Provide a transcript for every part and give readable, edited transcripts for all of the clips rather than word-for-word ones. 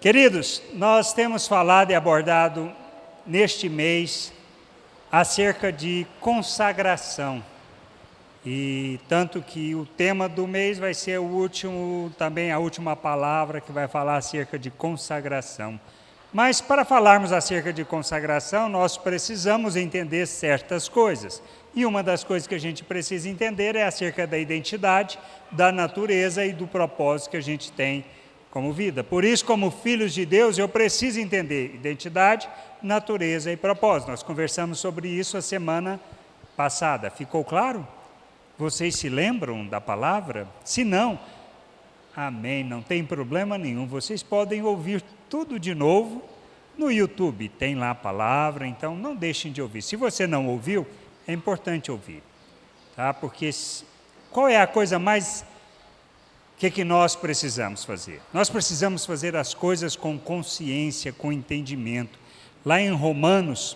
Queridos, nós temos falado e abordado neste mês acerca de consagração. E tanto que o tema do mês vai ser também a última palavra que vai falar acerca de consagração. Mas para falarmos acerca de consagração, nós precisamos entender certas coisas. E uma das coisas que a gente precisa entender é acerca da identidade, da natureza e do propósito que a gente tem como vida. Por isso, como filhos de Deus, eu preciso entender identidade, natureza e propósito. Nós conversamos sobre isso a semana passada. Ficou claro? Vocês se lembram da palavra? Se não, amém, não tem problema nenhum. Vocês podem ouvir tudo de novo no YouTube. Tem lá a palavra, então não deixem de ouvir. Se você não ouviu, é importante ouvir. Tá? Porque qual é a coisa mais... O que nós precisamos fazer? Nós precisamos fazer as coisas com consciência, com entendimento. Lá em Romanos,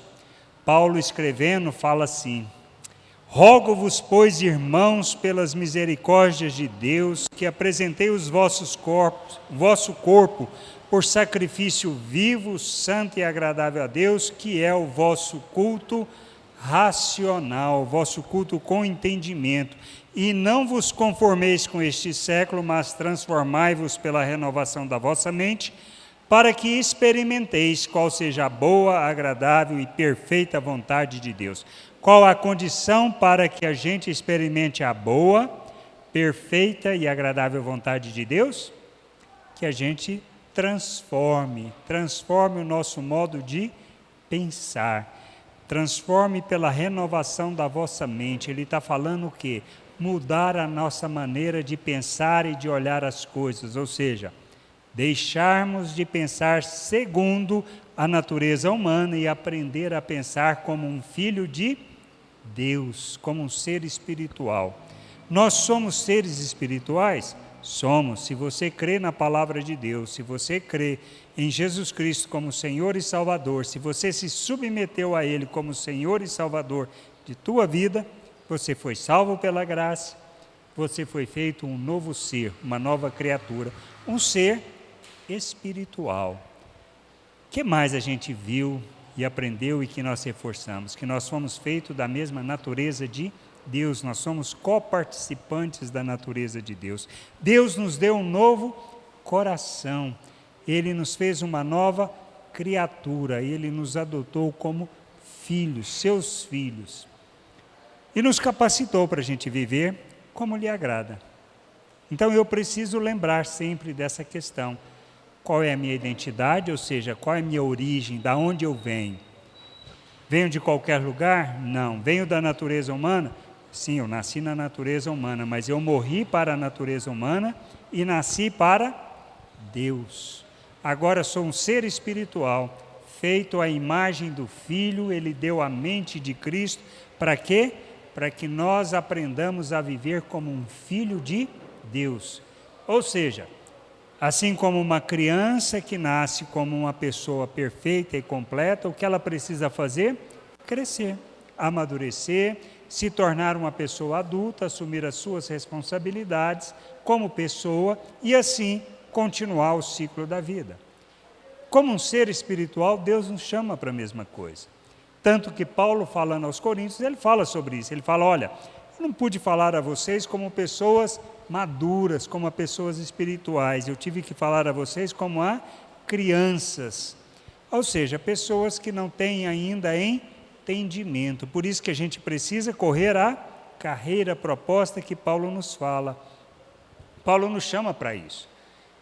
Paulo escrevendo fala assim: rogo-vos, pois, irmãos, pelas misericórdias de Deus, que apresentei o vosso corpo por sacrifício vivo, santo e agradável a Deus, que é o vosso culto racional, vosso culto com entendimento. E não vos conformeis com este século, mas transformai-vos pela renovação da vossa mente, para que experimenteis qual seja a boa, agradável e perfeita vontade de Deus. Qual a condição para que a gente experimente a boa, perfeita e agradável vontade de Deus? Que a gente transforme o nosso modo de pensar. Transforme pela renovação da vossa mente. Ele está falando o quê? Mudar a nossa maneira de pensar e de olhar as coisas, ou seja, deixarmos de pensar segundo a natureza humana e aprender a pensar como um filho de Deus, como um ser espiritual. Nós somos seres espirituais? Somos. Se você crê na palavra de Deus, se você crê em Jesus Cristo como Senhor e Salvador, se você se submeteu a Ele como Senhor e Salvador de tua vida, você foi salvo pela graça, você foi feito um novo ser, uma nova criatura, um ser espiritual. O que mais a gente viu e aprendeu e que nós reforçamos? Que nós somos feitos da mesma natureza de Deus, nós somos coparticipantes da natureza de Deus. Deus nos deu um novo coração, Ele nos fez uma nova criatura, Ele nos adotou como filhos, seus filhos. E nos capacitou para a gente viver como lhe agrada. Então eu preciso lembrar sempre dessa questão. Qual é a minha identidade, ou seja, qual é a minha origem, da onde eu venho? Venho de qualquer lugar? Não. Venho da natureza humana? Sim, eu nasci na natureza humana, mas eu morri para a natureza humana e nasci para Deus. Agora sou um ser espiritual, feito à imagem do Filho, Ele deu a mente de Cristo. Para quê? Para que nós aprendamos a viver como um filho de Deus. Ou seja, assim como uma criança que nasce como uma pessoa perfeita e completa, o que ela precisa fazer? Crescer, amadurecer, se tornar uma pessoa adulta, assumir as suas responsabilidades como pessoa e assim continuar o ciclo da vida. Como um ser espiritual, Deus nos chama para a mesma coisa. Tanto que Paulo, falando aos Coríntios, ele fala sobre isso. Ele fala, olha, eu não pude falar a vocês como pessoas maduras, como pessoas espirituais. Eu tive que falar a vocês como a crianças. Ou seja, pessoas que não têm ainda entendimento. Por isso que a gente precisa correr a carreira proposta que Paulo nos fala. Paulo nos chama para isso.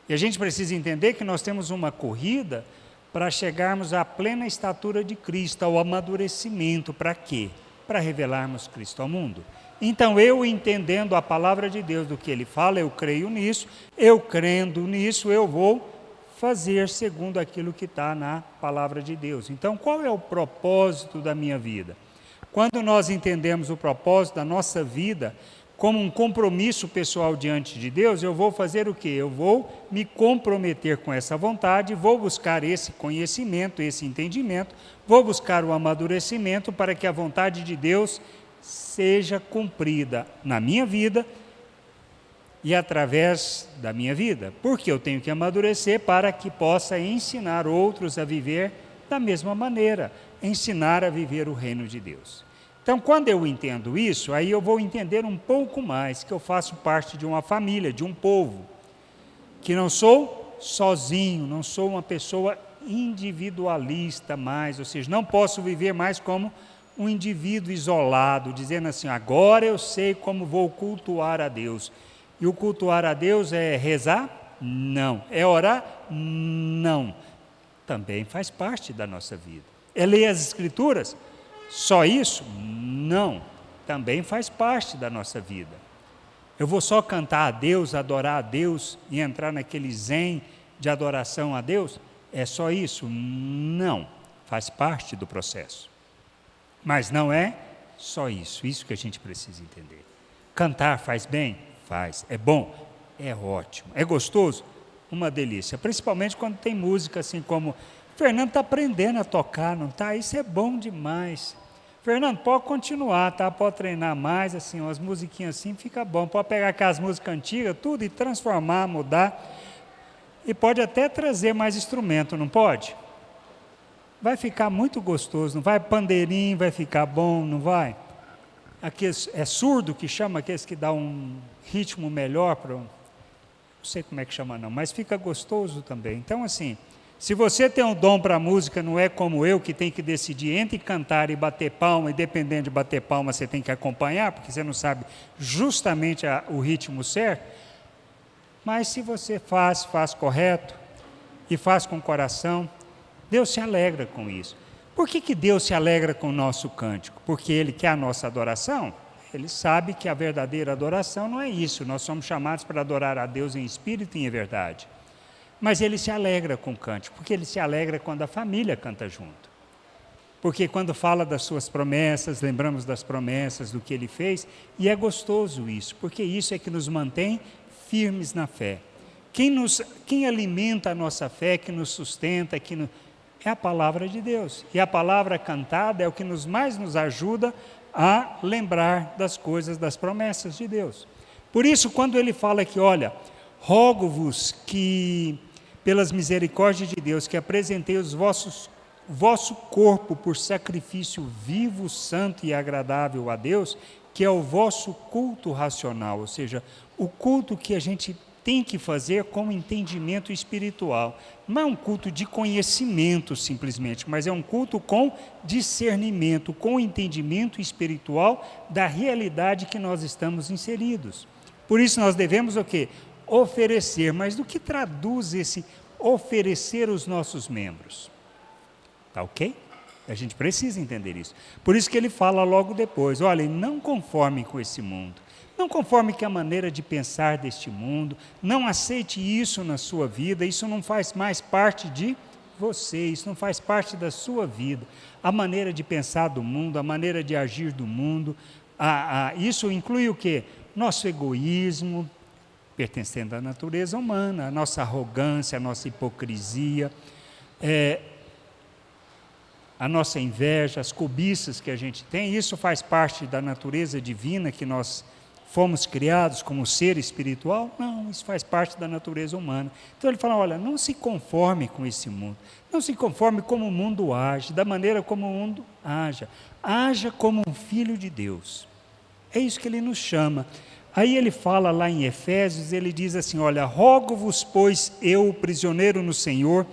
E a gente precisa entender que nós temos uma corrida para chegarmos à plena estatura de Cristo, ao amadurecimento. Para quê? Para revelarmos Cristo ao mundo. Então, eu entendendo a palavra de Deus, do que Ele fala, eu creio nisso, eu crendo nisso, eu vou fazer segundo aquilo que está na palavra de Deus. Então, qual é o propósito da minha vida? Quando nós entendemos o propósito da nossa vida como um compromisso pessoal diante de Deus, eu vou fazer o quê? Eu vou me comprometer com essa vontade, vou buscar esse conhecimento, esse entendimento, vou buscar o amadurecimento para que a vontade de Deus seja cumprida na minha vida e através da minha vida, porque eu tenho que amadurecer para que possa ensinar outros a viver da mesma maneira, ensinar a viver o reino de Deus. Então, quando eu entendo isso, aí eu vou entender um pouco mais que eu faço parte de uma família, de um povo, que não sou sozinho, não sou uma pessoa individualista mais, ou seja, não posso viver mais como um indivíduo isolado, dizendo assim, agora eu sei como vou cultuar a Deus. E o cultuar a Deus é rezar? Não. É orar? Não. Também faz parte da nossa vida. É ler as Escrituras? Só isso? Não. Também faz parte da nossa vida. Eu vou só cantar a Deus, adorar a Deus e entrar naquele zen de adoração a Deus? É só isso? Não. Faz parte do processo. Mas não é só isso que a gente precisa entender. Cantar faz bem? Faz. É bom? É ótimo. É gostoso? Uma delícia. Principalmente quando tem música assim como... Fernando está aprendendo a tocar, não está? Isso é bom demais. Fernando, pode continuar, tá? Pode treinar mais, assim, umas musiquinhas assim, fica bom. Pode pegar aquelas músicas antigas, tudo, e transformar, mudar. E pode até trazer mais instrumento, não pode? Vai ficar muito gostoso, não vai? Pandeirinho vai ficar bom, não vai? Aqueles, é surdo que chama, aqueles que dá um ritmo melhor para... Não sei como é que chama não, mas fica gostoso também. Então assim, se você tem um dom para a música, não é como eu que tem que decidir entre cantar e bater palma, e dependendo de bater palma você tem que acompanhar, porque você não sabe justamente o ritmo certo, mas se você faz correto e faz com o coração, Deus se alegra com isso. Por que Deus se alegra com o nosso cântico? Porque Ele quer a nossa adoração? Ele sabe que a verdadeira adoração não é isso. Nós somos chamados para adorar a Deus em espírito e em verdade. Mas Ele se alegra com o cântico, porque Ele se alegra quando a família canta junto. Porque quando fala das suas promessas, lembramos das promessas, do que Ele fez, e é gostoso isso, porque isso é que nos mantém firmes na fé. Quem alimenta a nossa fé, que nos sustenta, é a palavra de Deus. E a palavra cantada é o que mais nos ajuda a lembrar das coisas, das promessas de Deus. Por isso, quando ele fala que, olha, rogo-vos que, pelas misericórdias de Deus, que apresentei vosso corpo por sacrifício vivo, santo e agradável a Deus, que é o vosso culto racional, ou seja, o culto que a gente tem que fazer com entendimento espiritual. Não é um culto de conhecimento simplesmente, mas é um culto com discernimento, com entendimento espiritual da realidade que nós estamos inseridos. Por isso nós devemos o quê? Oferecer. Mas do que traduz esse oferecer os nossos membros? Tá ok? A gente precisa entender isso. Por isso que ele fala logo depois, olha, não conforme com esse mundo. Não conforme com a maneira de pensar deste mundo, não aceite isso na sua vida, isso não faz mais parte de você, isso não faz parte da sua vida. A maneira de pensar do mundo, a maneira de agir do mundo, isso inclui o quê? Nosso egoísmo, pertencendo à natureza humana, a nossa arrogância, a nossa hipocrisia, a nossa inveja, as cobiças que a gente tem, isso faz parte da natureza divina que nós fomos criados como ser espiritual? Não, isso faz parte da natureza humana. Então ele fala, olha, não se conforme com esse mundo, não se conforme como o mundo age, da maneira como o mundo haja como um filho de Deus. É isso que ele nos chama. Aí ele fala lá em Efésios, ele diz assim, olha, rogo-vos, pois eu, prisioneiro no Senhor,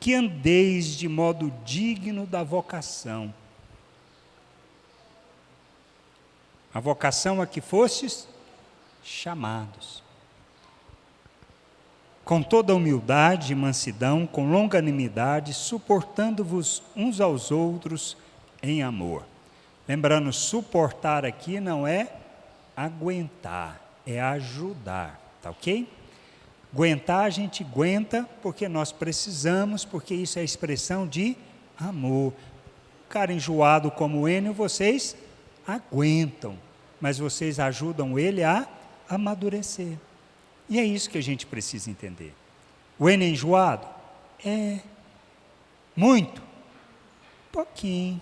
que andeis de modo digno da vocação. A vocação a que fostes chamados. Com toda humildade e mansidão, com longanimidade, suportando-vos uns aos outros em amor. Lembrando, suportar aqui não é aguentar, é ajudar, tá ok? Aguentar a gente aguenta porque nós precisamos, porque isso é expressão de amor. Um cara enjoado como o Enio, vocês aguentam, mas vocês ajudam ele a amadurecer. E é isso que a gente precisa entender. O Enio é enjoado? É. Muito? Pouquinho.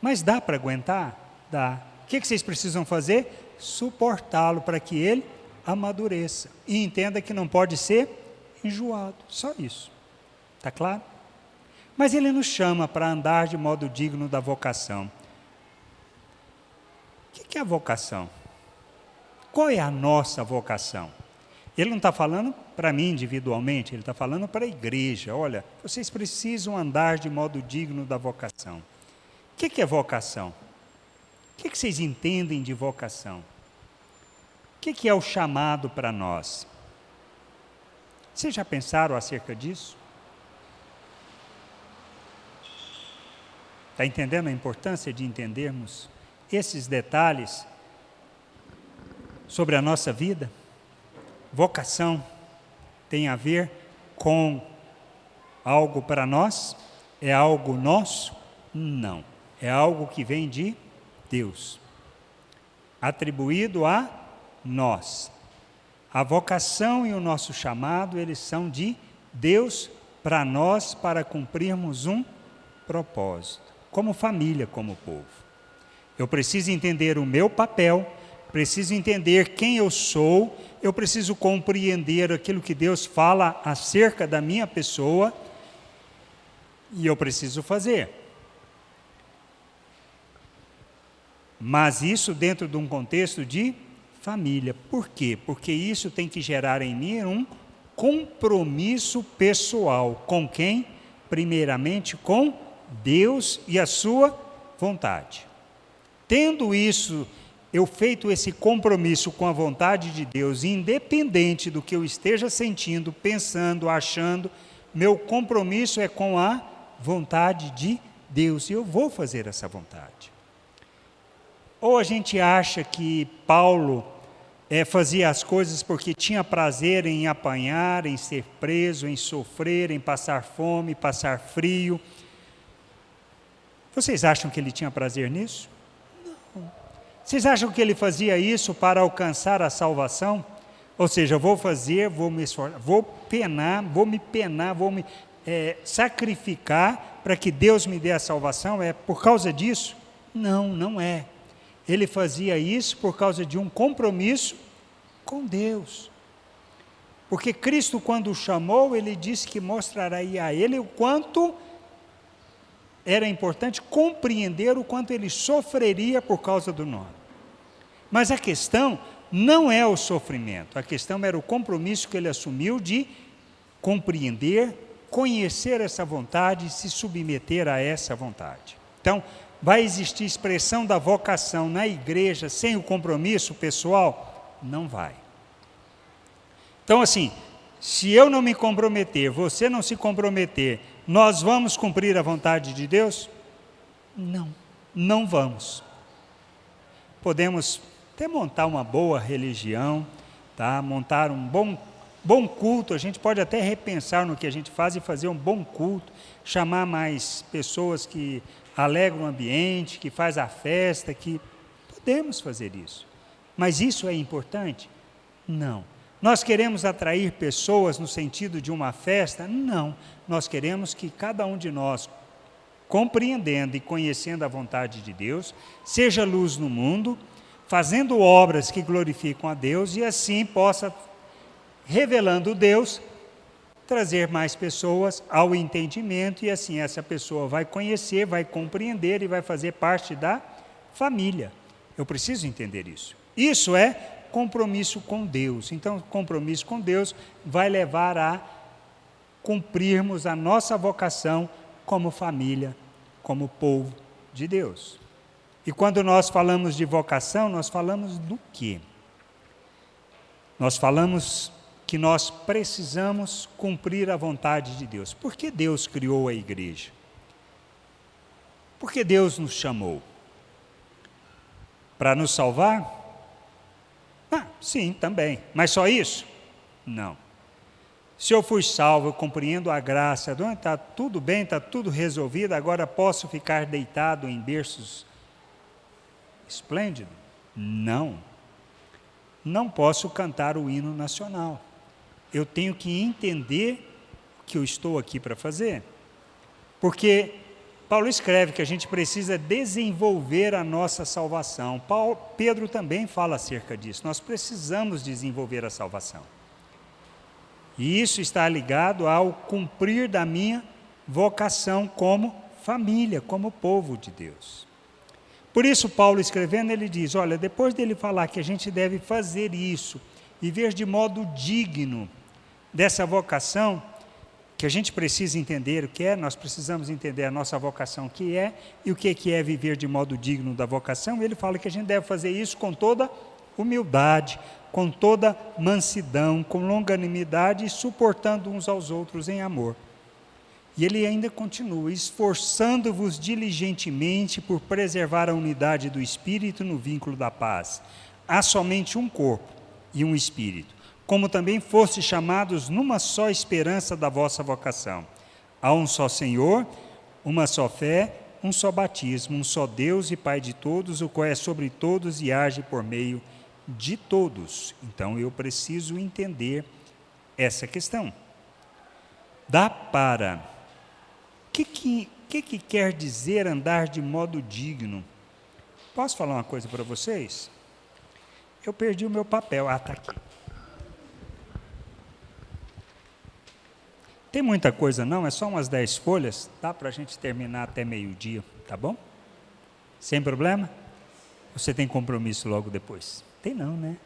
Mas dá para aguentar? Dá. O que vocês precisam fazer? Suportá-lo para que ele amadureça. E entenda que não pode ser enjoado, só isso. Está claro? Mas ele nos chama para andar de modo digno da vocação. O que é a vocação? Qual é a nossa vocação? Ele não está falando para mim individualmente, ele está falando para a igreja. Olha, vocês precisam andar de modo digno da vocação. O que é vocação? O que vocês entendem de vocação? O que é o chamado para nós? Vocês já pensaram acerca disso? Está entendendo a importância de entendermos esses detalhes sobre a nossa vida? Vocação tem a ver com algo para nós? É algo nosso? Não. É algo que vem de Deus, atribuído a nós. A vocação e o nosso chamado, eles são de Deus para nós, para cumprirmos um propósito, como família, como povo. Eu preciso entender o meu papel, preciso entender quem eu sou, eu preciso compreender aquilo que Deus fala acerca da minha pessoa, e eu preciso fazer. Mas isso dentro de um contexto de família. Por quê? Porque isso tem que gerar em mim um compromisso pessoal. Com quem? Primeiramente com Deus e a sua vontade. Tendo isso, eu feito esse compromisso com a vontade de Deus, independente do que eu esteja sentindo, pensando, achando, meu compromisso é com a vontade de Deus. E eu vou fazer essa vontade. Ou a gente acha que Paulo fazia as coisas porque tinha prazer em apanhar, em ser preso, em sofrer, em passar fome, passar frio. Vocês acham que ele tinha prazer nisso? Não. Vocês acham que ele fazia isso para alcançar a salvação? Ou seja, vou fazer, vou me esforçar, vou me sacrificar para que Deus me dê a salvação? É por causa disso? Não, não é. Ele fazia isso por causa de um compromisso com Deus. Porque Cristo, quando o chamou, ele disse que mostraria a ele o quanto era importante compreender o quanto ele sofreria por causa do nome. Mas a questão não é o sofrimento, a questão era o compromisso que ele assumiu de compreender, conhecer essa vontade e se submeter a essa vontade. Então, vai existir expressão da vocação na igreja sem o compromisso pessoal? Não vai. Então, assim, se eu não me comprometer, você não se comprometer, nós vamos cumprir a vontade de Deus? Não, não vamos. Podemos até montar uma boa religião, tá? Montar um bom culto, a gente pode até repensar no que a gente faz e fazer um bom culto, chamar mais pessoas que alegra o ambiente, que faz a festa, que podemos fazer isso. Mas isso é importante? Não. Nós queremos atrair pessoas no sentido de uma festa? Não. Nós queremos que cada um de nós, compreendendo e conhecendo a vontade de Deus, seja luz no mundo, fazendo obras que glorificam a Deus e assim possa, revelando Deus, trazer mais pessoas ao entendimento e assim essa pessoa vai conhecer, vai compreender e vai fazer parte da família. Eu preciso entender isso. Isso é compromisso com Deus. Então, compromisso com Deus vai levar a cumprirmos a nossa vocação como família, como povo de Deus. E quando nós falamos de vocação, nós falamos do quê? Nós falamos que nós precisamos cumprir a vontade de Deus. Por que Deus criou a igreja? Por que Deus nos chamou? Para nos salvar? Sim, também. Mas só isso? Não. Se eu fui salvo, eu compreendo a graça, está tudo bem, está tudo resolvido, agora posso ficar deitado em berços esplêndidos? Não. Não posso cantar o hino nacional. Eu tenho que entender o que eu estou aqui para fazer. Porque Paulo escreve que a gente precisa desenvolver a nossa salvação. Pedro também fala acerca disso. Nós precisamos desenvolver a salvação. E isso está ligado ao cumprir da minha vocação como família, como povo de Deus. Por isso, Paulo escrevendo, ele diz, olha, depois dele falar que a gente deve fazer isso, viver de modo digno dessa vocação, que a gente precisa entender o que é, nós precisamos entender a nossa vocação que é, e o que é viver de modo digno da vocação. Ele fala que a gente deve fazer isso com toda humildade, com toda mansidão, com longanimidade, suportando uns aos outros em amor. E ele ainda continua, esforçando-vos diligentemente por preservar a unidade do Espírito no vínculo da paz. Há somente um corpo e um Espírito, como também fostes chamados numa só esperança da vossa vocação. Há um só Senhor, uma só fé, um só batismo, um só Deus e Pai de todos, o qual é sobre todos e age por meio de todos. Então eu preciso entender essa questão. Dá para... O que quer dizer andar de modo digno? Posso falar uma coisa para vocês? Eu perdi o meu papel. Ah, está aqui. Tem muita coisa não, é só umas 10 folhas, dá para a gente terminar até meio-dia, tá bom? Sem problema? Você tem compromisso logo depois? Tem não, né?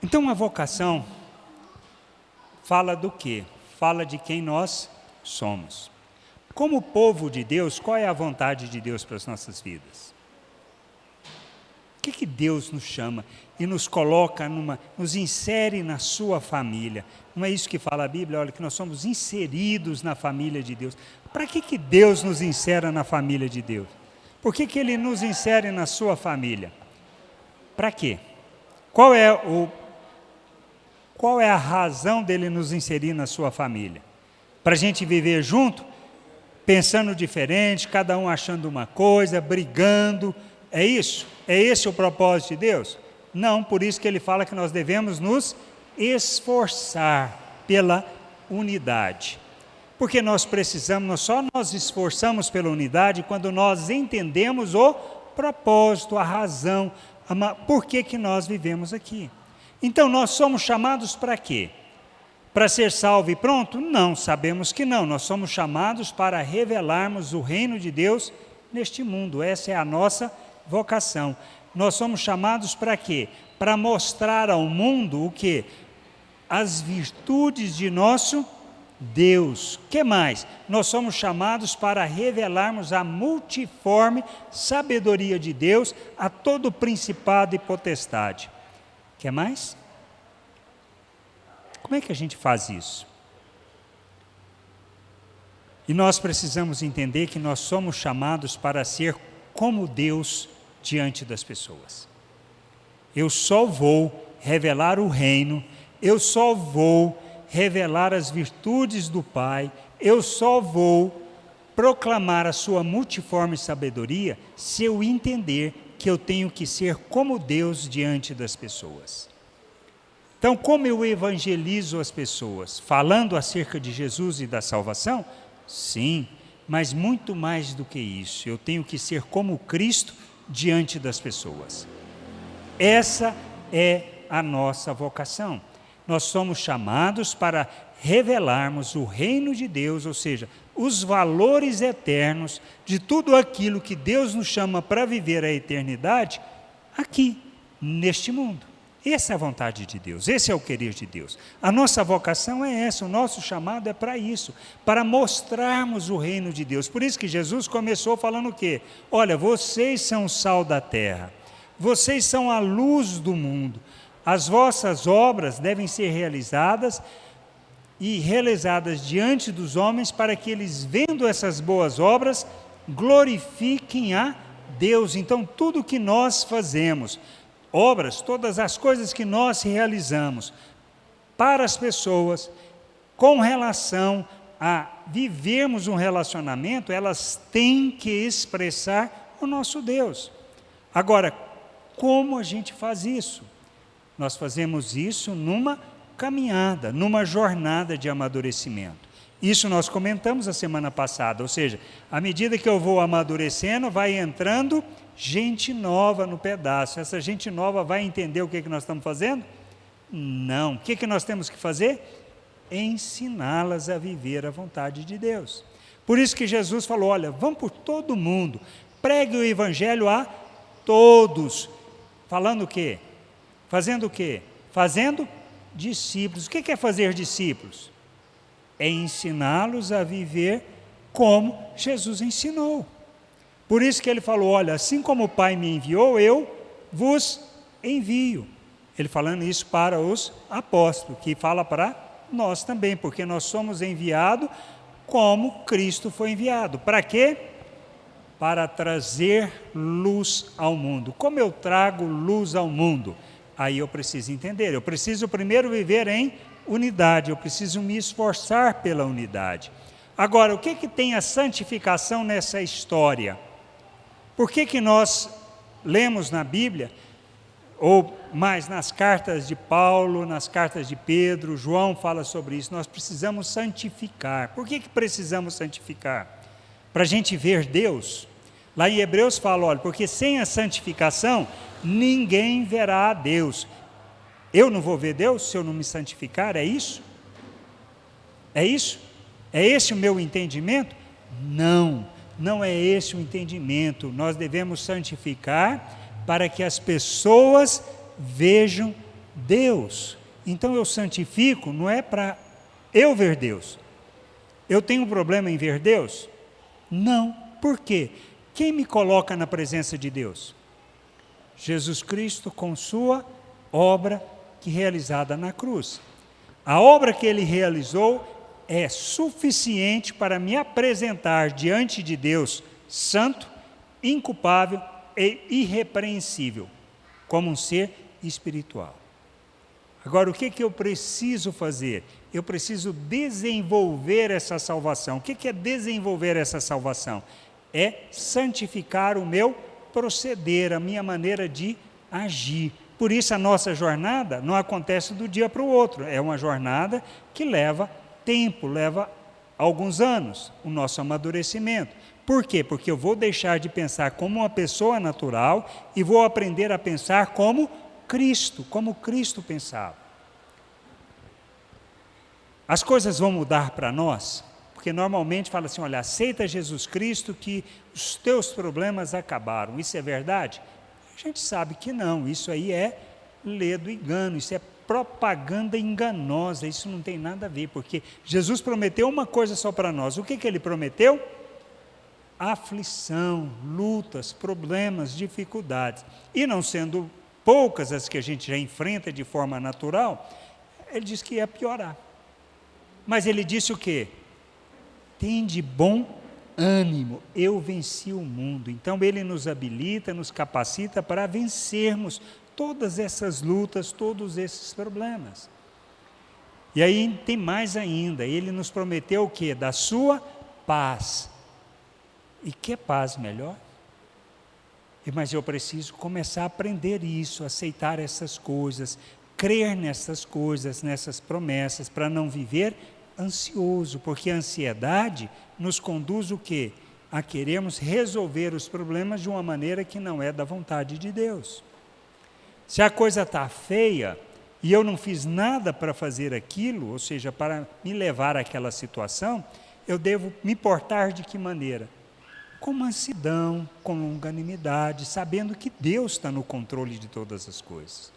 Então a vocação fala do quê? Fala de quem nós somos. Como povo de Deus, qual é a vontade de Deus para as nossas vidas? O que Deus nos chama e nos coloca nos insere na sua família? Não é isso que fala a Bíblia? Olha, que nós somos inseridos na família de Deus. Para que Deus nos insere na família de Deus? Por que Ele nos insere na sua família? Para quê? Qual é a razão dele nos inserir na sua família? Para a gente viver junto, pensando diferente, cada um achando uma coisa, brigando, é isso? É esse o propósito de Deus? Não, por isso que ele fala que nós devemos nos esforçar pela unidade. Porque nós nos esforçamos pela unidade quando nós entendemos o propósito, a razão, por que nós vivemos aqui. Então nós somos chamados para quê? Para ser salvo e pronto? Não, sabemos que não. Nós somos chamados para revelarmos o reino de Deus neste mundo. Essa é a nossa vocação. Nós somos chamados para quê? Para mostrar ao mundo o quê? As virtudes de nosso Deus. O que mais? Nós somos chamados para revelarmos a multiforme sabedoria de Deus a todo principado e potestade. Quer mais? Como é que a gente faz isso? E nós precisamos entender que nós somos chamados para ser como Deus diante das pessoas. Eu só vou revelar o reino, eu só vou revelar as virtudes do Pai, eu só vou proclamar a sua multiforme sabedoria se eu entender que eu tenho que ser como Deus diante das pessoas. Então, como eu evangelizo as pessoas? Falando acerca de Jesus e da salvação? Sim, mas muito mais do que isso. Eu tenho que ser como Cristo diante das pessoas. Essa é a nossa vocação. Nós somos chamados para revelarmos o reino de Deus, ou seja, os valores eternos de tudo aquilo que Deus nos chama para viver a eternidade aqui, neste mundo. Essa é a vontade de Deus, esse é o querer de Deus. A nossa vocação é essa, o nosso chamado é para isso, para mostrarmos o reino de Deus. Por isso que Jesus começou falando o quê? Olha, vocês são o sal da terra, vocês são a luz do mundo, as vossas obras devem ser realizadas diante dos homens, para que eles, vendo essas boas obras, glorifiquem a Deus. Então, tudo que nós fazemos, obras, todas as coisas que nós realizamos para as pessoas, com relação a vivermos um relacionamento, elas têm que expressar o nosso Deus. Agora, como a gente faz isso? Nós fazemos isso numa caminhada, numa jornada de amadurecimento. Isso nós comentamos a semana passada, ou seja, à medida que eu vou amadurecendo, vai entrando gente nova no pedaço. Essa gente nova vai entender o que nós estamos fazendo? Não. O que nós temos que fazer? Ensiná-las a viver a vontade de Deus. Por isso que Jesus falou, olha, vamos por todo mundo, pregue o evangelho a todos. Falando o quê? Fazendo o quê? Fazendo discípulos. O que é fazer discípulos? É ensiná-los a viver como Jesus ensinou. Por isso que ele falou, olha, assim como o Pai me enviou, eu vos envio. Ele falando isso para os apóstolos, que fala para nós também, porque nós somos enviados como Cristo foi enviado. Para quê? Para trazer luz ao mundo. Como eu trago luz ao mundo? Aí eu preciso entender, eu preciso primeiro viver em unidade, eu preciso me esforçar pela unidade. Agora, o que tem a santificação nessa história? Por que nós lemos na Bíblia, ou mais nas cartas de Paulo, nas cartas de Pedro, João fala sobre isso, nós precisamos santificar. Por que precisamos santificar? Para a gente ver Deus. Lá em Hebreus fala, olha, porque sem a santificação, ninguém verá a Deus. Eu não vou ver Deus se eu não me santificar, é isso? É isso? É esse o meu entendimento? Não, não é esse o entendimento. Nós devemos santificar para que as pessoas vejam Deus. Então eu santifico, não é para eu ver Deus. Eu tenho um problema em ver Deus? Não. Por quê? Quem me coloca na presença de Deus? Jesus Cristo com sua obra que realizada na cruz. A obra que ele realizou é suficiente para me apresentar diante de Deus santo, inculpável e irrepreensível, como um ser espiritual. Agora, o que eu preciso fazer? Eu preciso desenvolver essa salvação. O que é desenvolver essa salvação? É santificar o meu proceder, a minha maneira de agir. Por isso a nossa jornada não acontece do dia para o outro, é uma jornada que leva tempo, leva alguns anos, o nosso amadurecimento. Por quê? Porque eu vou deixar de pensar como uma pessoa natural e vou aprender a pensar como Cristo pensava. As coisas vão mudar para nós, porque normalmente fala assim, olha, aceita Jesus Cristo que os teus problemas acabaram. Isso é verdade? A gente sabe que não, isso aí é ledo engano, isso é propaganda enganosa, isso não tem nada a ver, porque Jesus prometeu uma coisa só para nós. O que ele prometeu? Aflição, lutas, problemas, dificuldades. E não sendo poucas as que a gente já enfrenta de forma natural, ele disse que ia piorar. Mas ele disse o quê? Tende bom ânimo, eu venci o mundo. Então ele nos habilita, nos capacita para vencermos todas essas lutas, todos esses problemas. E aí tem mais ainda, ele nos prometeu o quê? Da sua paz. E que paz melhor? Mas eu preciso começar a aprender isso, aceitar essas coisas, crer nessas coisas, nessas promessas, para não viver ansioso, porque a ansiedade nos conduz o quê? A queremos resolver os problemas de uma maneira que não é da vontade de Deus. Se a coisa está feia e eu não fiz nada para fazer aquilo, ou seja, para me levar àquela situação, eu devo me portar de que maneira? Com mansidão, com longanimidade, sabendo que Deus está no controle de todas as coisas.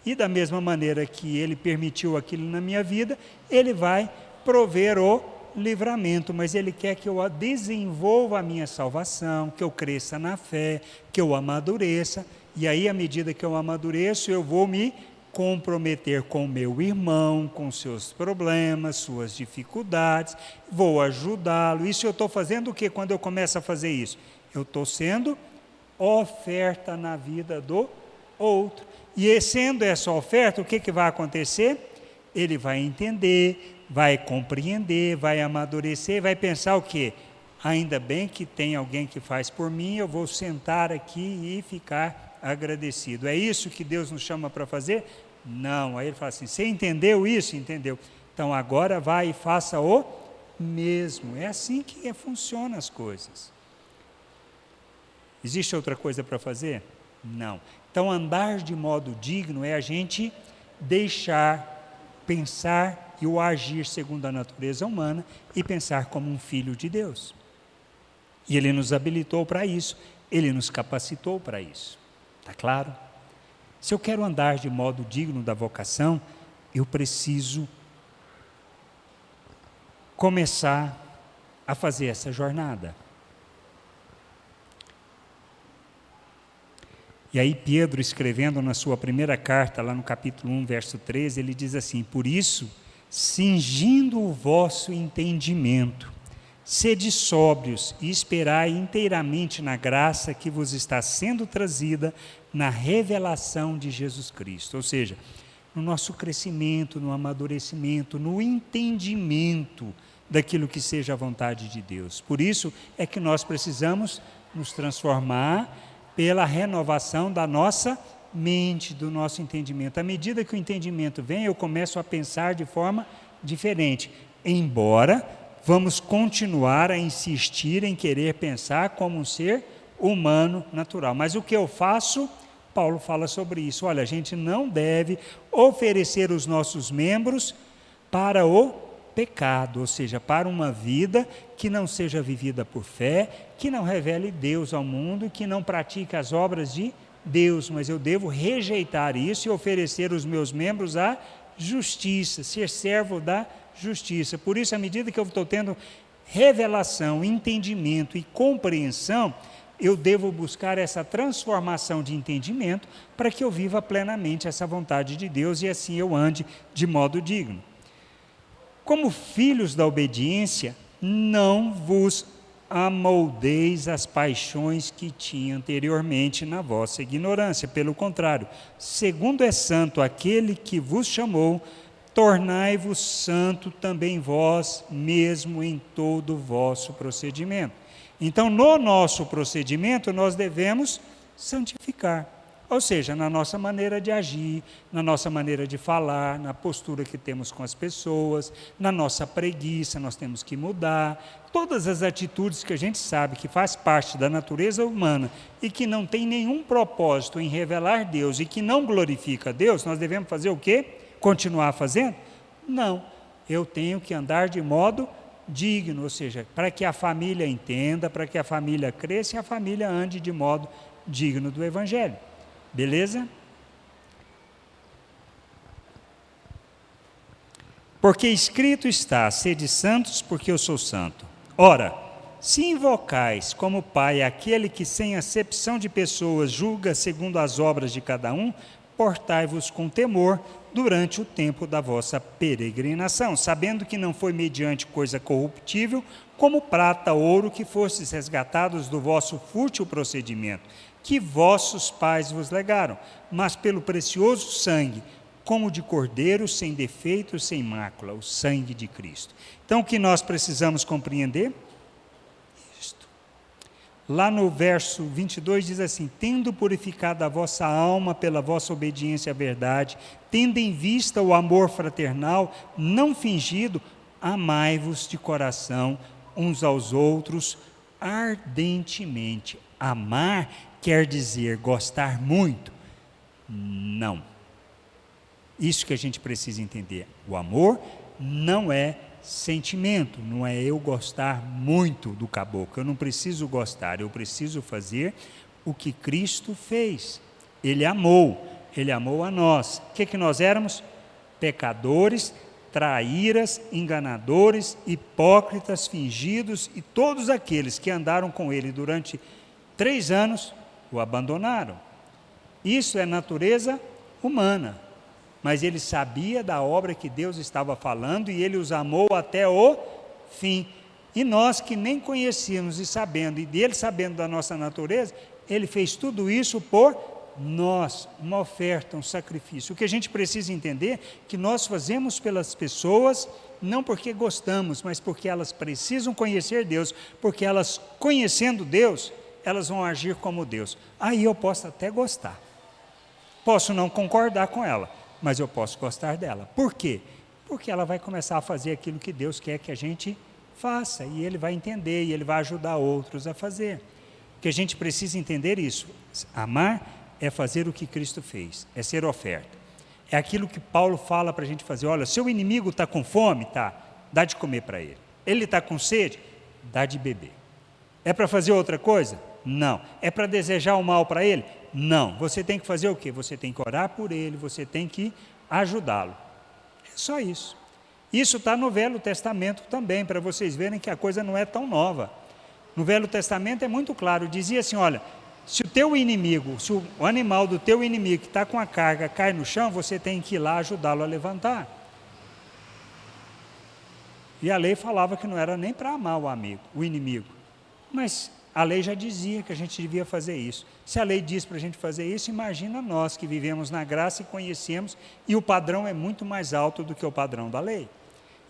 E da mesma maneira que Ele permitiu aquilo na minha vida, Ele vai prover o livramento, mas Ele quer que eu desenvolva a minha salvação, que eu cresça na fé, que eu amadureça, e aí à medida que eu amadureço, eu vou me comprometer com o meu irmão, com seus problemas, suas dificuldades, vou ajudá-lo. Isso eu estou fazendo o quê quando eu começo a fazer isso? Eu estou sendo oferta na vida do outro. E sendo essa oferta, o que vai acontecer? Ele vai entender, vai compreender, vai amadurecer, vai pensar o quê? Ainda bem que tem alguém que faz por mim, eu vou sentar aqui e ficar agradecido. É isso que Deus nos chama para fazer? Não. Aí ele fala assim, você entendeu isso? Entendeu. Então agora vai e faça o mesmo. É assim que funcionam as coisas. Existe outra coisa para fazer? Não. Então andar de modo digno é a gente deixar, pensar e o agir segundo a natureza humana e pensar como um filho de Deus. E Ele nos habilitou para isso, Ele nos capacitou para isso. Está claro? Se eu quero andar de modo digno da vocação, eu preciso começar a fazer essa jornada. E aí Pedro, escrevendo na sua primeira carta, lá no capítulo 1, verso 13, ele diz assim, por isso, cingindo o vosso entendimento, sede sóbrios e esperai inteiramente na graça que vos está sendo trazida na revelação de Jesus Cristo. Ou seja, no nosso crescimento, no amadurecimento, no entendimento daquilo que seja a vontade de Deus. Por isso é que nós precisamos nos transformar pela renovação da nossa mente, do nosso entendimento. À medida que o entendimento vem, eu começo a pensar de forma diferente, embora vamos continuar a insistir em querer pensar como um ser humano natural. Mas o que eu faço? Paulo fala sobre isso. Olha, a gente não deve oferecer os nossos membros para o pecado, ou seja, para uma vida que não seja vivida por fé, que não revele Deus ao mundo, que não pratique as obras de Deus, mas eu devo rejeitar isso e oferecer os meus membros à justiça, ser servo da justiça. Por isso, à medida que eu estou tendo revelação, entendimento e compreensão, eu devo buscar essa transformação de entendimento para que eu viva plenamente essa vontade de Deus e assim eu ande de modo digno. Como filhos da obediência, não vos amoldeis as paixões que tinha anteriormente na vossa ignorância. Pelo contrário, segundo é santo aquele que vos chamou, tornai-vos santo também vós mesmo em todo o vosso procedimento. Então, no nosso procedimento, nós devemos santificar. Ou seja, na nossa maneira de agir, na nossa maneira de falar, na postura que temos com as pessoas, na nossa preguiça, nós temos que mudar. Todas as atitudes que a gente sabe que faz parte da natureza humana e que não tem nenhum propósito em revelar Deus e que não glorifica Deus, nós devemos fazer o quê? Continuar fazendo? Não. Eu tenho que andar de modo digno, ou seja, para que a família entenda, para que a família cresça e a família ande de modo digno do Evangelho. Beleza? Porque escrito está, sede santos, porque eu sou santo. Ora, se invocais como Pai aquele que sem acepção de pessoas julga segundo as obras de cada um, portai-vos com temor durante o tempo da vossa peregrinação, sabendo que não foi mediante coisa corruptível, como prata, ouro, que fostes resgatados do vosso fútil procedimento, que vossos pais vos legaram, mas pelo precioso sangue, como de cordeiro, sem defeito, sem mácula, o sangue de Cristo. Então, o que nós precisamos compreender? Isto. Lá no verso 22 diz assim, tendo purificado a vossa alma pela vossa obediência à verdade, tendo em vista o amor fraternal, não fingido, amai-vos de coração uns aos outros ardentemente. Amar quer dizer gostar muito? Não. Isso que a gente precisa entender. O amor não é sentimento, não é eu gostar muito do caboclo. Eu não preciso gostar, eu preciso fazer o que Cristo fez. Ele amou a nós. O que nós éramos? Pecadores, traíras, enganadores, hipócritas, fingidos, e todos aqueles que andaram com ele durante 3 anos, o abandonaram. Isso é natureza humana, mas ele sabia da obra que Deus estava falando e ele os amou até o fim. E nós que nem conhecíamos e sabendo, e dele sabendo da nossa natureza, ele fez tudo isso por nós, uma oferta, um sacrifício. O que a gente precisa entender é que nós fazemos pelas pessoas, não porque gostamos, mas porque elas precisam conhecer Deus, porque elas conhecendo Deus, elas vão agir como Deus. Aí eu posso até gostar, posso não concordar com ela, mas eu posso gostar dela. Por quê? Porque ela vai começar a fazer aquilo que Deus quer que a gente faça, e Ele vai entender, e Ele vai ajudar outros a fazer. Que a gente precisa entender isso. Amar é fazer o que Cristo fez, é ser oferta. É aquilo que Paulo fala para a gente fazer. Olha, seu inimigo está com fome? Tá, dá de comer para ele. Ele está com sede? Dá de beber. É para fazer outra coisa? Não. É para desejar o mal para ele? Não. Você tem que fazer o quê? Você tem que orar por ele, você tem que ajudá-lo. É só isso. Isso está no Velho Testamento também, para vocês verem que a coisa não é tão nova. No Velho Testamento é muito claro, dizia assim, olha, se o teu inimigo, se o animal do teu inimigo que está com a carga cai no chão, você tem que ir lá ajudá-lo a levantar. E a lei falava que não era nem para amar o inimigo. Mas a lei já dizia que a gente devia fazer isso. Se a lei diz para a gente fazer isso, imagina nós que vivemos na graça e conhecemos, e o padrão é muito mais alto do que o padrão da lei.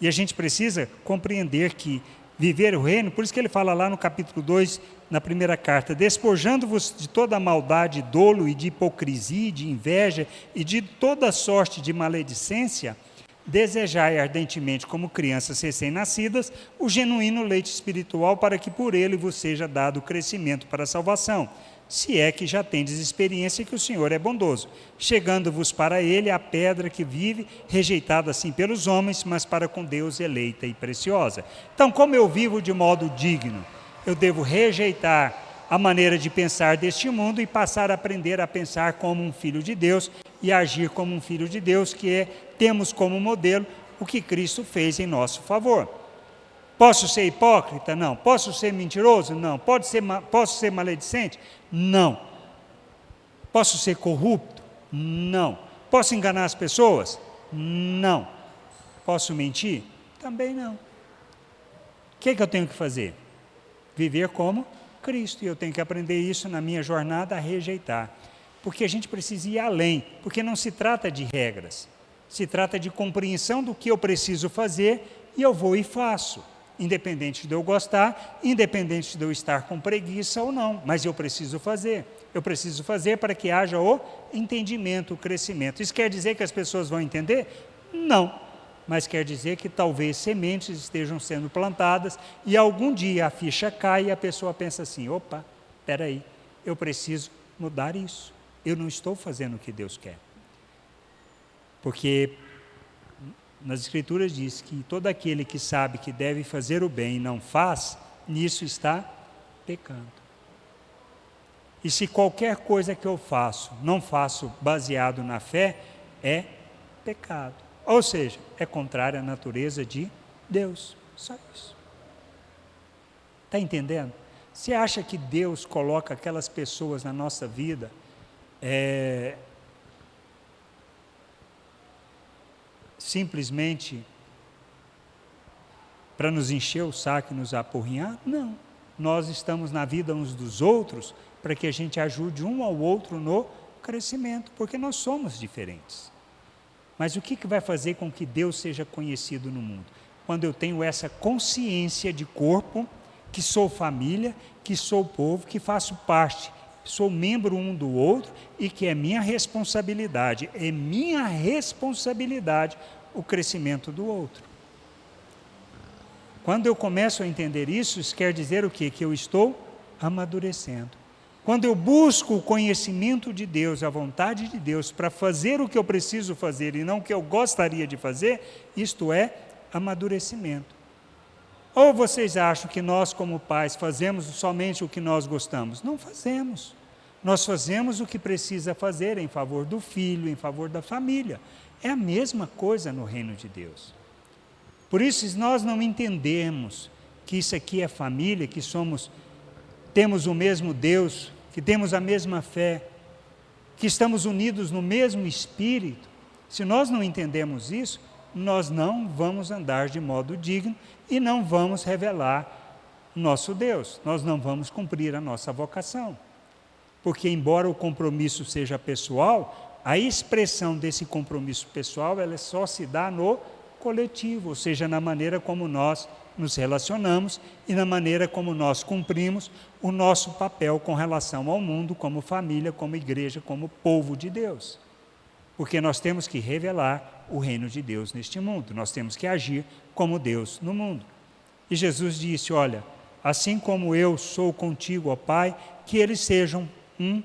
E a gente precisa compreender que viver o reino, por isso que ele fala lá no capítulo 2, na primeira carta, despojando-vos de toda maldade, dolo e de hipocrisia, de inveja e de toda sorte de maledicência, desejai ardentemente, como crianças recém-nascidas, o genuíno leite espiritual, para que por ele vos seja dado o crescimento para a salvação, se é que já tendes experiência que o Senhor é bondoso, chegando-vos para ele a pedra que vive, rejeitada assim pelos homens, mas para com Deus eleita e preciosa. Então, como eu vivo de modo digno, eu devo rejeitar a maneira de pensar deste mundo e passar a aprender a pensar como um filho de Deus e agir como um filho de Deus, que é, temos como modelo o que Cristo fez em nosso favor. Posso ser hipócrita? Não. Posso ser mentiroso? Não. Posso ser maledicente? Não. Posso ser corrupto? Não. Posso enganar as pessoas? Não. Posso mentir? Também não. O que eu tenho que fazer? Viver como Cristo. E eu tenho que aprender isso na minha jornada a rejeitar. Porque a gente precisa ir além. Porque não se trata de regras. Se trata de compreensão do que eu preciso fazer e eu vou e faço. Independente de eu gostar, independente de eu estar com preguiça ou não, mas eu preciso fazer. Eu preciso fazer para que haja o entendimento, o crescimento. Isso quer dizer que as pessoas vão entender? Não, mas quer dizer que talvez sementes estejam sendo plantadas e algum dia a ficha cai e a pessoa pensa assim, opa, espera aí, eu preciso mudar isso. Eu não estou fazendo o que Deus quer. Porque nas Escrituras diz que todo aquele que sabe que deve fazer o bem e não faz, nisso está pecando. E se qualquer coisa que eu faço, não faço baseado na fé, é pecado. Ou seja, é contrário à natureza de Deus. Só isso. Está entendendo? Você acha que Deus coloca aquelas pessoas na nossa vida simplesmente para nos encher o saco e nos apurrinhar? Não. Nós estamos na vida uns dos outros para que a gente ajude um ao outro no crescimento, porque nós somos diferentes. Mas o que vai fazer com que Deus seja conhecido no mundo? Quando eu tenho essa consciência de corpo, que sou família, que sou povo, que faço parte, sou membro um do outro e que é minha responsabilidade o crescimento do outro. Quando eu começo a entender isso, isso quer dizer o quê? Que eu estou amadurecendo. Quando eu busco o conhecimento de Deus, a vontade de Deus, para fazer o que eu preciso fazer e não o que eu gostaria de fazer, isto é amadurecimento. Ou vocês acham que nós, como pais, fazemos somente o que nós gostamos? Não fazemos. Nós fazemos o que precisa fazer em favor do filho, em favor da família. É a mesma coisa no reino de Deus. Por isso, se nós não entendermos que isso aqui é família, que temos o mesmo Deus, que temos a mesma fé, que estamos unidos no mesmo Espírito, se nós não entendemos isso, nós não vamos andar de modo digno e não vamos revelar nosso Deus, nós não vamos cumprir a nossa vocação. Porque, embora o compromisso seja pessoal, a expressão desse compromisso pessoal, ela só se dá no coletivo, ou seja, na maneira como nós nos relacionamos e na maneira como nós cumprimos o nosso papel com relação ao mundo, como família, como igreja, como povo de Deus. porque nós temos que revelar o reino de Deus neste mundo, nós temos que agir como Deus no mundo. E Jesus disse, olha, assim como eu sou contigo, ó Pai, que eles sejam um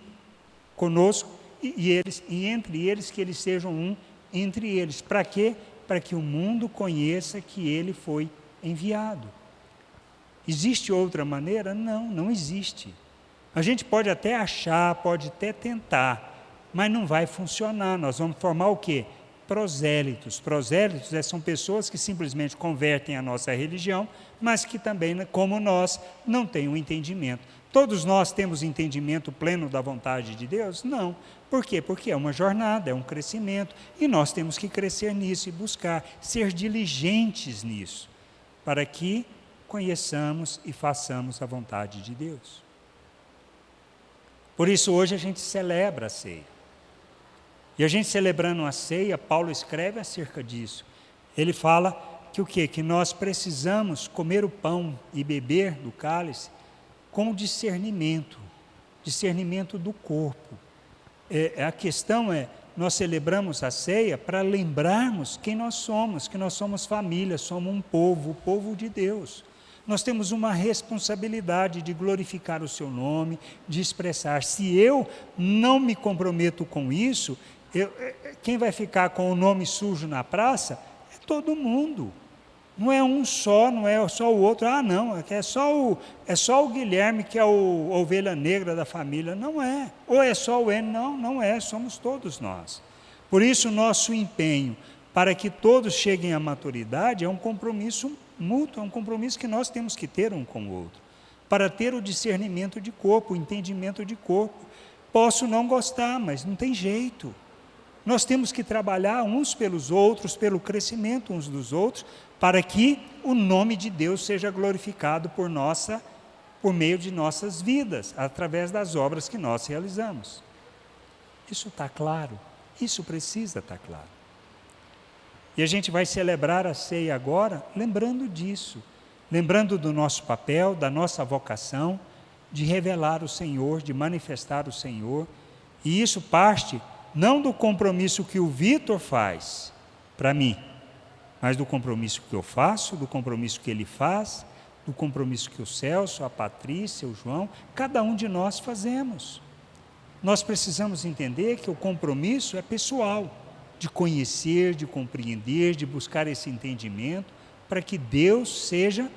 conosco, e entre eles que eles sejam um entre eles. Para quê? Para que o mundo conheça que ele foi enviado. Existe outra maneira? Não, não existe. A gente pode até achar, pode até tentar, mas não vai funcionar. Nós vamos formar o quê? Prosélitos. Prosélitos são pessoas que simplesmente convertem a nossa religião, mas que também, como nós, não têm um entendimento. Todos nós temos entendimento pleno da vontade de Deus? Não. Por quê? Porque é uma jornada, é um crescimento, e nós temos que crescer nisso e buscar, ser diligentes nisso, para que conheçamos e façamos a vontade de Deus. Por isso hoje a gente celebra a ceia. E a gente celebrando a ceia, Paulo escreve acerca disso. Ele fala que o quê? Que nós precisamos comer o pão e beber do cálice com discernimento, discernimento do corpo. A questão é, nós celebramos a ceia para lembrarmos quem nós somos, que nós somos família, somos um povo, o povo de Deus. Nós temos uma responsabilidade de glorificar o seu nome, de expressar. Se eu não me comprometo com isso, quem vai ficar com o nome sujo na praça é todo mundo. Não é um só, não é só o outro. Ah, não, é só o Guilherme que é a ovelha negra da família. Não é. Ou é só o N. Não, não é, somos todos nós. Por isso, nosso empenho para que todos cheguem à maturidade é um compromisso mútuo, é um compromisso que nós temos que ter um com o outro, para ter o discernimento de corpo, o entendimento de corpo. Posso não gostar, mas não tem jeito. Nós temos que trabalhar uns pelos outros, pelo crescimento uns dos outros, para que o nome de Deus seja glorificado por meio de nossas vidas, através das obras que nós realizamos. Isso está claro? Isso precisa estar claro. E a gente vai celebrar a ceia agora, lembrando disso, lembrando do nosso papel, da nossa vocação, de revelar o Senhor, de manifestar o Senhor. E isso parte não do compromisso que o Vitor faz para mim, mas do compromisso que eu faço, do compromisso que ele faz, do compromisso que o Celso, a Patrícia, o João, cada um de nós fazemos. Nós precisamos entender que o compromisso é pessoal, de conhecer, de compreender, de buscar esse entendimento, para que Deus seja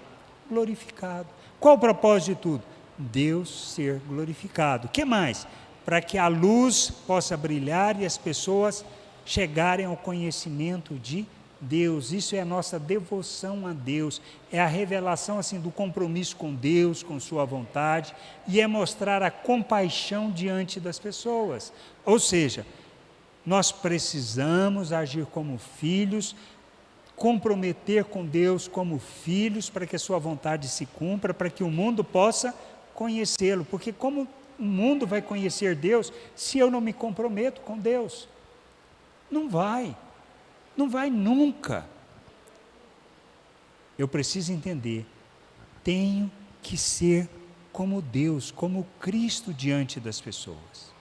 glorificado. Qual o propósito de tudo? Deus ser glorificado. O que mais? Para que a luz possa brilhar e as pessoas chegarem ao conhecimento de Deus. Isso é a nossa devoção a Deus, é a revelação assim do compromisso com Deus, com sua vontade, e é mostrar a compaixão diante das pessoas. Ou seja, nós precisamos agir como filhos, comprometer com Deus como filhos, para que a sua vontade se cumpra, para que o mundo possa conhecê-lo, porque como o mundo vai conhecer Deus se eu não me comprometo com Deus? Não vai nunca. Eu preciso entender, tenho que ser como Deus, como Cristo diante das pessoas.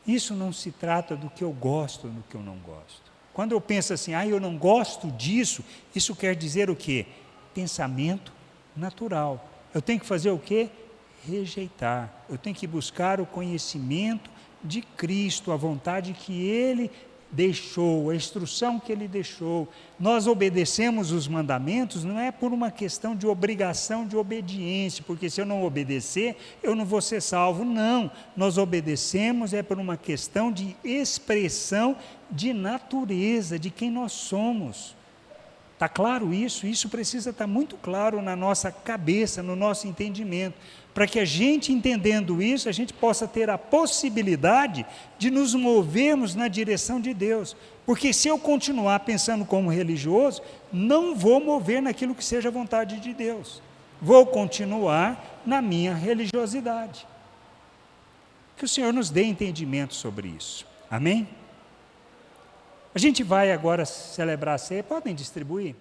Isso não se trata do que eu gosto ou do que eu não gosto. Quando eu penso assim, eu não gosto disso, isso quer dizer o quê? Pensamento natural. Eu tenho que fazer o quê? Rejeitar. Eu tenho que buscar o conhecimento de Cristo, a vontade que Ele deixou, a instrução que Ele deixou. Nós obedecemos os mandamentos, não é por uma questão de obrigação de obediência, porque se eu não obedecer, eu não vou ser salvo. Não, nós obedecemos por uma questão de expressão de natureza, de quem nós somos. Está claro isso? Isso precisa estar muito claro na nossa cabeça, no nosso entendimento, para que a gente, entendendo isso, a gente possa ter a possibilidade de nos movermos na direção de Deus. Porque se eu continuar pensando como religioso, não vou mover naquilo que seja a vontade de Deus. Vou continuar na minha religiosidade. Que o Senhor nos dê entendimento sobre isso. Amém? A gente vai agora celebrar a ceia. Podem distribuir?